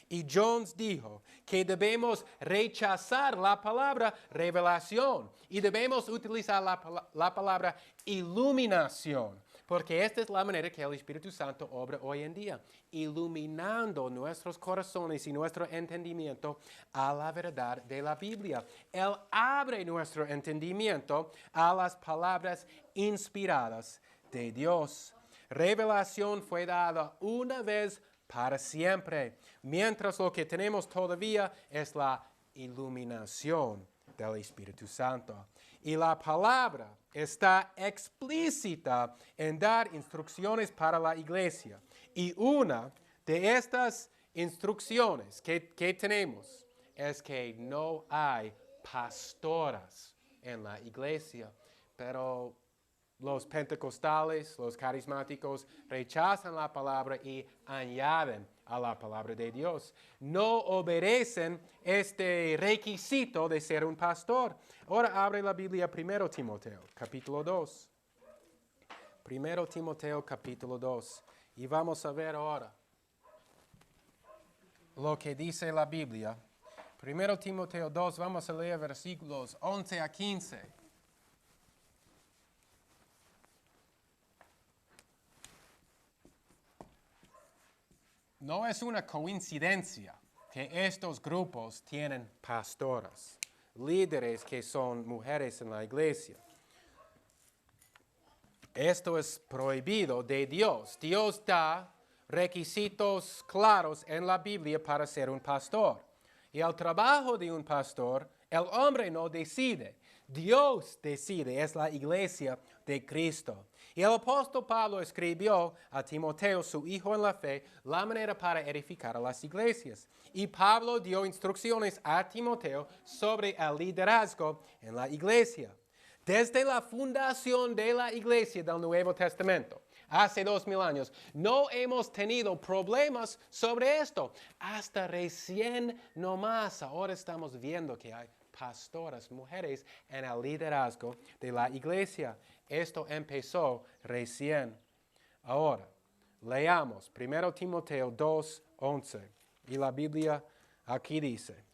Y Jones dijo que debemos rechazar la palabra revelación y debemos utilizar la palabra iluminación, porque esta es la manera que el Espíritu Santo obra hoy en día, iluminando nuestros corazones y nuestro entendimiento a la verdad de la Biblia. Él abre nuestro entendimiento a las palabras inspiradas de Dios. Revelación fue dada una vez para siempre, mientras lo que tenemos todavía es la iluminación del Espíritu Santo. Y la palabra está explícita en dar instrucciones para la iglesia. Y una de estas instrucciones que tenemos es que no hay pastoras en la iglesia, pero los pentecostales, los carismáticos rechazan la palabra y añaden a la palabra de Dios. No obedecen este requisito de ser un pastor. Ahora abre la Biblia 1 Timoteo, capítulo 2. 1 Timoteo, capítulo 2. Y vamos a ver ahora lo que dice la Biblia. 1 Timoteo 2, vamos a leer versículos 11 a 15. No es una coincidencia que estos grupos tienen pastoras, líderes que son mujeres en la iglesia. Esto es prohibido de Dios. Dios da requisitos claros en la Biblia para ser un pastor. Y el trabajo de un pastor, el hombre no decide. Dios decide, es la iglesia de Cristo. Y el apóstol Pablo escribió a Timoteo, su hijo en la fe, la manera para edificar a las iglesias. Y Pablo dio instrucciones a Timoteo sobre el liderazgo en la iglesia. Desde la fundación de la iglesia del Nuevo Testamento, hace 2000 años, no hemos tenido problemas sobre esto. Hasta recién nomás, ahora estamos viendo que hay pastoras, mujeres en el liderazgo de la iglesia. Esto empezó recién. Ahora, leamos 1 Timoteo 2:11. Y la Biblia aquí dice: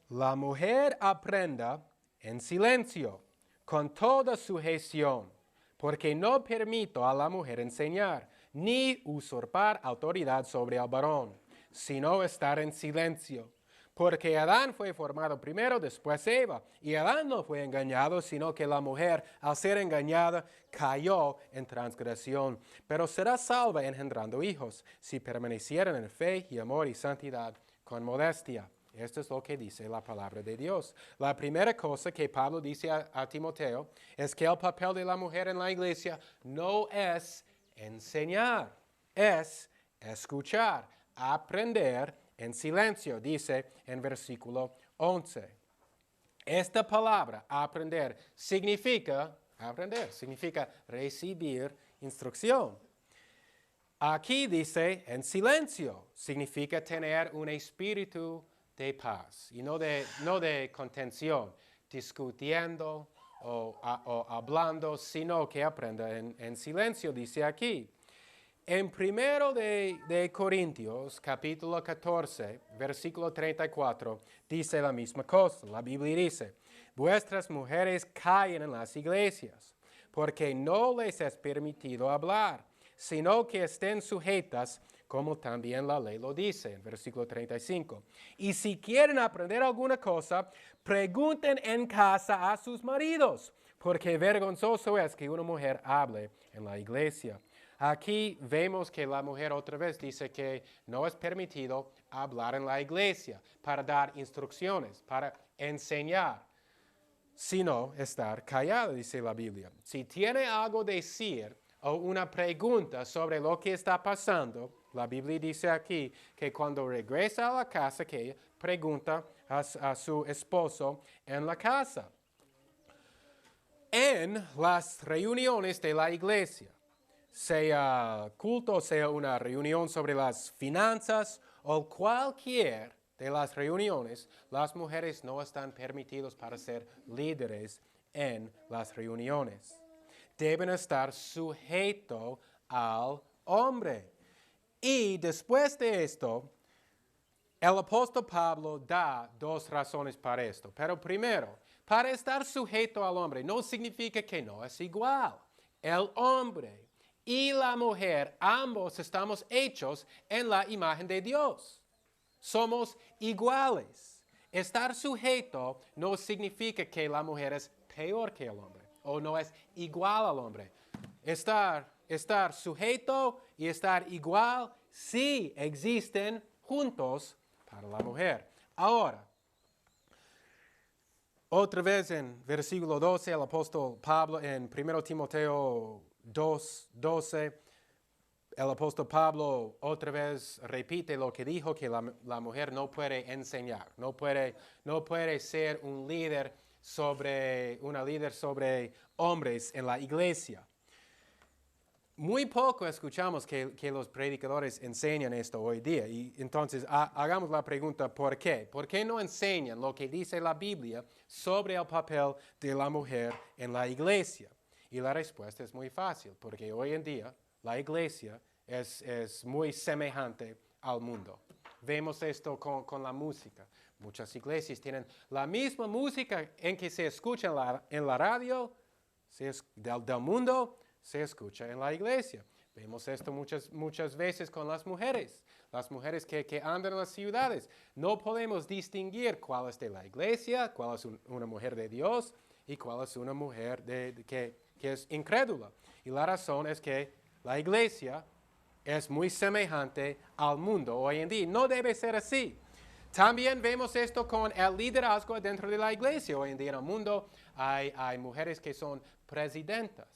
la mujer aprenda en silencio, con toda sujeción, porque no permito a la mujer enseñar, ni usurpar autoridad sobre el varón, sino estar en silencio. Porque Adán fue formado primero, después Eva, y Adán no fue engañado, sino que la mujer, al ser engañada, cayó en transgresión. Pero será salva engendrando hijos, si permanecieran en fe y amor y santidad con modestia. Esto es lo que dice la palabra de Dios. La primera cosa que Pablo dice a Timoteo es que el papel de la mujer en la iglesia no es enseñar, es escuchar, aprender en silencio, dice en versículo 11. Esta palabra, aprender, significa recibir instrucción. Aquí dice en silencio, significa tener un espíritu de paz y no de contención, discutiendo o hablando, sino que aprenda en silencio, dice aquí. En 1 de Corintios, capítulo 14, versículo 34, dice la misma cosa. La Biblia dice: vuestras mujeres callen en las iglesias, porque no les es permitido hablar, sino que estén sujetas, como también la ley lo dice, en versículo 35. Y si quieren aprender alguna cosa, pregunten en casa a sus maridos, porque vergonzoso es que una mujer hable en la iglesia. Aquí vemos que la mujer otra vez dice que no es permitido hablar en la iglesia para dar instrucciones, para enseñar, sino estar callada, dice la Biblia. Si tiene algo que decir o una pregunta sobre lo que está pasando, la Biblia dice aquí que cuando regresa a la casa, que ella pregunta a su esposo en la casa. En las reuniones de la iglesia, sea culto, sea una reunión sobre las finanzas o cualquier de las reuniones, las mujeres no están permitidas para ser líderes en las reuniones. Deben estar sujetos al hombre. Y después de esto, el apóstol Pablo da dos razones para esto. Pero primero, para estar sujeto al hombre no significa que no es igual. El hombre y la mujer, ambos estamos hechos en la imagen de Dios. Somos iguales. Estar sujeto no significa que la mujer es peor que el hombre o no es igual al hombre. Estar sujeto y estar igual sí existen juntos para la mujer. Ahora, otra vez en versículo 12, el apóstol Pablo en 1 Timoteo 2:12, el apóstol Pablo otra vez repite lo que dijo, que la mujer no puede enseñar, no puede ser una líder sobre hombres en la iglesia. Muy poco escuchamos que los predicadores enseñan esto hoy día. Y entonces hagamos la pregunta, ¿por qué? ¿Por qué no enseñan lo que dice la Biblia sobre el papel de la mujer en la iglesia? Y la respuesta es muy fácil, porque hoy en día la iglesia es muy semejante al mundo. Vemos esto con la música. Muchas iglesias tienen la misma música en que se escucha en la radio del mundo, se escucha en la iglesia. Vemos esto muchas veces con las mujeres que andan en las ciudades. No podemos distinguir cuál es de la iglesia, cuál es una mujer de Dios y cuál es una mujer que es incrédula. Y la razón es que la iglesia es muy semejante al mundo hoy en día. No debe ser así. También vemos esto con el liderazgo dentro de la iglesia. Hoy en día en el mundo hay mujeres que son presidentas.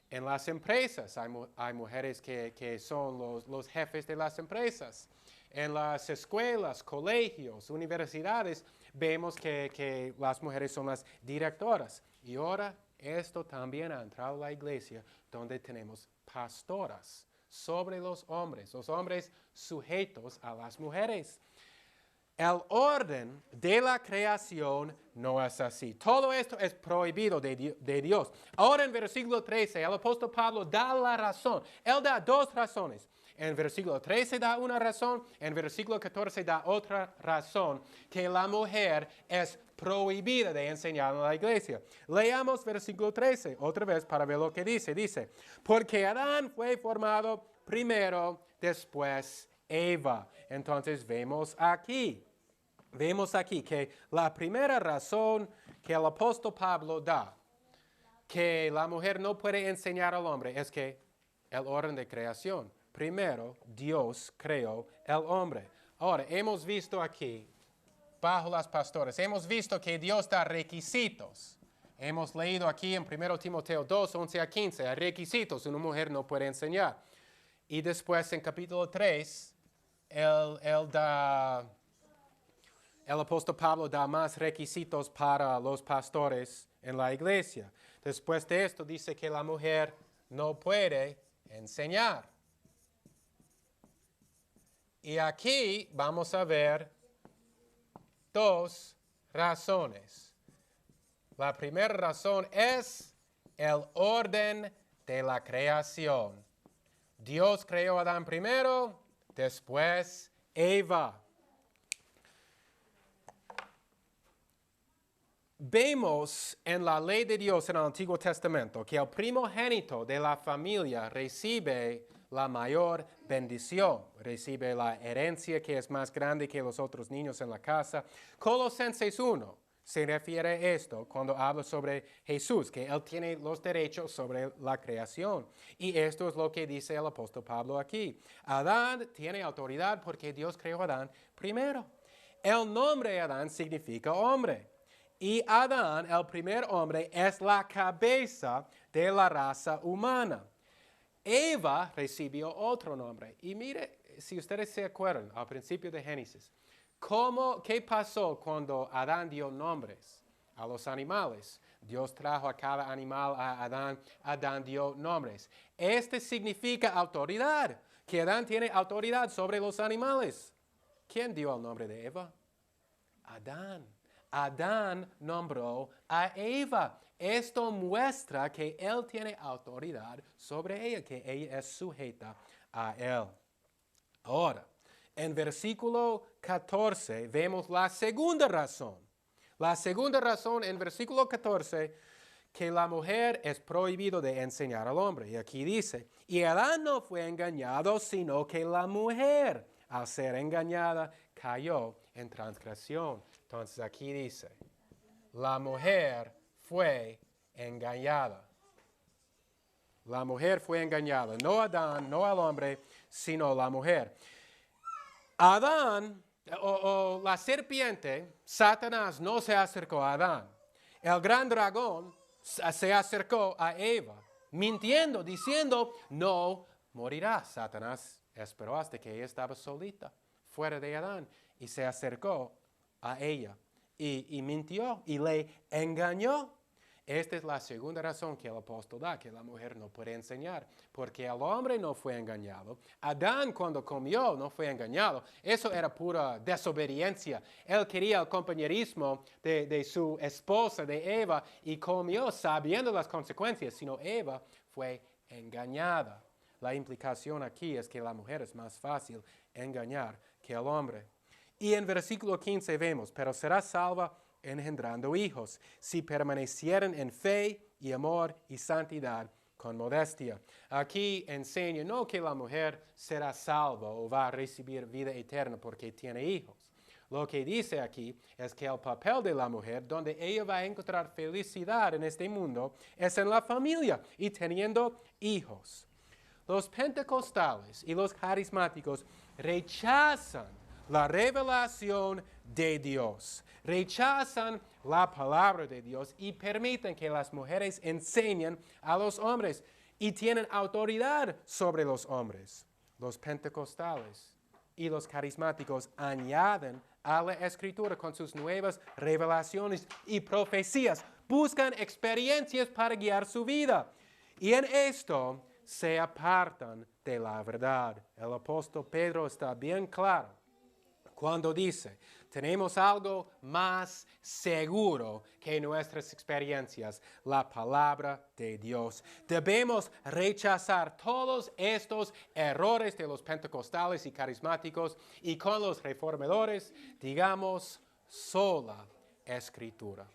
En las empresas hay mujeres que son los jefes de las empresas. En las escuelas, colegios, universidades, vemos que las mujeres son las directoras. Y ahora esto también ha entrado a la iglesia, donde tenemos pastoras sobre los hombres sujetos a las mujeres. El orden de la creación no es así. Todo esto es prohibido de Dios. Ahora en versículo 13, el apóstol Pablo da la razón. Él da dos razones. En versículo 13 da una razón, en versículo 14 da otra razón, que la mujer es prohibida de enseñar en la iglesia. Leamos versículo 13 otra vez para ver lo que dice. Dice, porque Adán fue formado primero, después Eva. Entonces vemos aquí que la primera razón que el apóstol Pablo da, que la mujer no puede enseñar al hombre, es que el orden de creación. Primero, Dios creó el hombre. Ahora, hemos visto aquí, bajo las pastoras, hemos visto que Dios da requisitos. Hemos leído aquí en 1 Timoteo 2, 11 a 15, hay requisitos, una mujer no puede enseñar. Y después en capítulo 3, el apóstol Pablo da más requisitos para los pastores en la iglesia. Después de esto dice que la mujer no puede enseñar. Y aquí vamos a ver dos razones. La primera razón es el orden de la creación. Dios creó a Adán primero, después Eva. Vemos en la ley de Dios en el Antiguo Testamento que el primogénito de la familia recibe la mayor bendición, recibe la herencia que es más grande que los otros niños en la casa. Colosenses 1 se refiere a esto cuando habla sobre Jesús, que Él tiene los derechos sobre la creación. Y esto es lo que dice el apóstol Pablo aquí. Adán tiene autoridad porque Dios creó a Adán primero. El nombre Adán significa hombre. Y Adán, el primer hombre, es la cabeza de la raza humana. Eva recibió otro nombre. Y mire, si ustedes se acuerdan, al principio de Génesis, ¿qué pasó cuando Adán dio nombres a los animales? Dios trajo a cada animal a Adán. Adán dio nombres. Este significa autoridad, que Adán tiene autoridad sobre los animales. ¿Quién dio el nombre de Eva? Adán. Adán nombró a Eva. Esto muestra que él tiene autoridad sobre ella, que ella es sujeta a él. Ahora, en versículo 14 vemos la segunda razón. La segunda razón en versículo 14, que la mujer es prohibido de enseñar al hombre. Y aquí dice, y Adán no fue engañado, sino que la mujer, al ser engañada, cayó en transgresión. Entonces aquí dice, la mujer fue engañada. La mujer fue engañada, no Adán, no al hombre, sino la mujer. Adán, o la serpiente, Satanás no se acercó a Adán. El gran dragón se acercó a Eva, mintiendo, diciendo, no morirás. Satanás esperó hasta que ella estaba solita, fuera de Adán, y se acercó a ella, y mintió, y le engañó. Esta es la segunda razón que el apóstol da, que la mujer no puede enseñar, porque el hombre no fue engañado. Adán cuando comió no fue engañado. Eso era pura desobediencia. Él quería el compañerismo de su esposa, de Eva, y comió sabiendo las consecuencias, sino Eva fue engañada. La implicación aquí es que la mujer es más fácil engañar que el hombre. Y en versículo 15 vemos, pero será salva engendrando hijos, si permanecieren en fe y amor y santidad con modestia. Aquí enseña no que la mujer será salva o va a recibir vida eterna porque tiene hijos. Lo que dice aquí es que el papel de la mujer, donde ella va a encontrar felicidad en este mundo, es en la familia y teniendo hijos. Los pentecostales y los carismáticos rechazan la revelación de Dios, rechazan la palabra de Dios y permiten que las mujeres enseñen a los hombres y tienen autoridad sobre los hombres. Los pentecostales y los carismáticos añaden a la Escritura con sus nuevas revelaciones y profecías, buscan experiencias para guiar su vida. Y en esto se apartan de la verdad. El apóstol Pedro está bien claro cuando dice, tenemos algo más seguro que nuestras experiencias, la palabra de Dios. Debemos rechazar todos estos errores de los pentecostales y carismáticos y con los reformadores, digamos, sola Escritura.